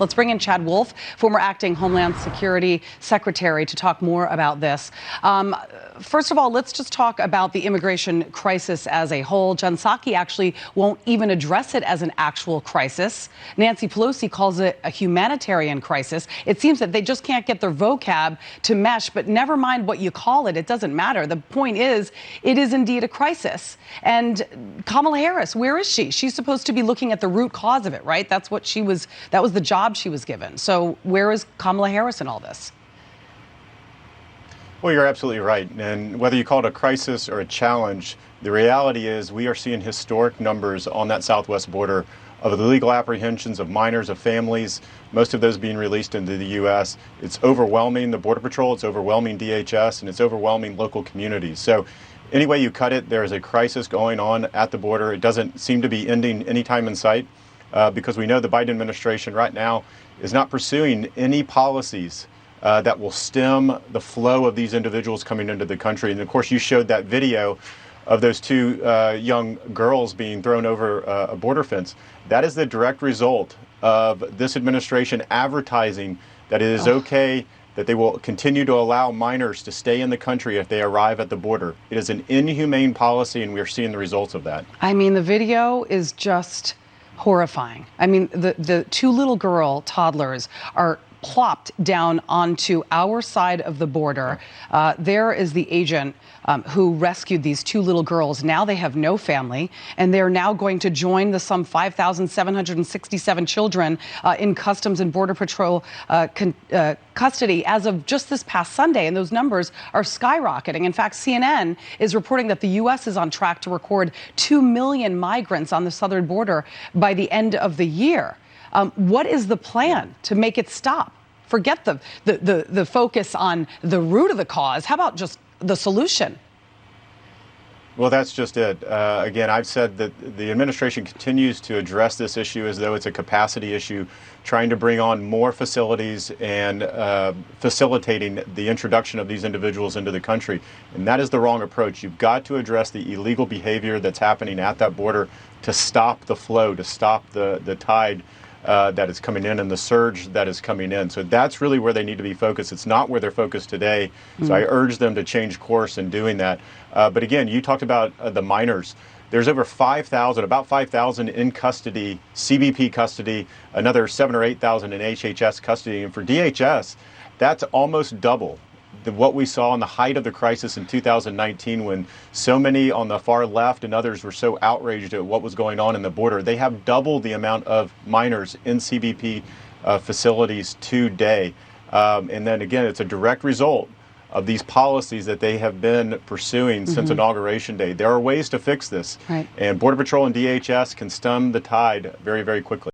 Let's bring in Chad Wolf, former acting Homeland Security Secretary, to talk more about this. First of all, let's just talk about the immigration crisis as a whole. Jen Psaki actually won't even address it as an actual crisis. Nancy Pelosi calls it a humanitarian crisis. It seems that they just can't get their vocab to mesh, but never mind what you call it, it doesn't matter. The point is, it is indeed a crisis. And Kamala Harris, where is she? She's supposed to be looking at the root cause of it, right? That was the job she was given. So where is Kamala Harris in all this? Well, you're absolutely right. And whether you call it a crisis or a challenge, the reality is we are seeing historic numbers on that southwest border of illegal apprehensions of minors, of families, most of those being released into the U.S. It's overwhelming the Border Patrol, it's overwhelming DHS, and it's overwhelming local communities. So any way you cut it, there is a crisis going on at the border. It doesn't seem to be ending anytime in sight because we know the Biden administration right now is not pursuing any policies that will stem the flow of these individuals coming into the country. And of course, you showed that video of those two young girls being thrown over a border fence. That is the direct result of this administration advertising that it is okay, that they will continue to allow minors to stay in the country if they arrive at the border. It is an inhumane policy, and we are seeing the results of that. I mean, the video is just horrifying. I mean, the two little toddlers are plopped down onto our side of the border. There is the agent who rescued these two little girls. Now they have no family, and they're now going to join the some 5,767 children in Customs and Border Patrol custody as of just this past Sunday, and those numbers are skyrocketing. In fact, CNN is reporting that the U.S. is on track to record 2 million migrants on the southern border by the end of the year. What is the plan to make it stop? Forget the focus on the root of the cause. How about just the solution? Well, that's just it. Again, I've said that the administration continues to address this issue as though it's a capacity issue, trying to bring on more facilities and facilitating the introduction of these individuals into the country. And that is the wrong approach. You've got to address the illegal behavior that's happening at that border to stop the flow, to stop the tide that is coming in and the surge that is coming in. So that's really where they need to be focused. It's not where they're focused today. So I urge them to change course in doing that. But again, you talked about the minors. There's over 5,000, about 5,000 in custody, CBP custody, another 7,000 or 8,000 in HHS custody. And for DHS, that's almost double what we saw in the height of the crisis in 2019, when so many on the far left and others were so outraged at what was going on in the border. They have doubled the amount of minors in CBP facilities today. And then again, it's a direct result of these policies that they have been pursuing since Inauguration Day. There are ways to fix this. Right. And Border Patrol and DHS can stem the tide very, very quickly.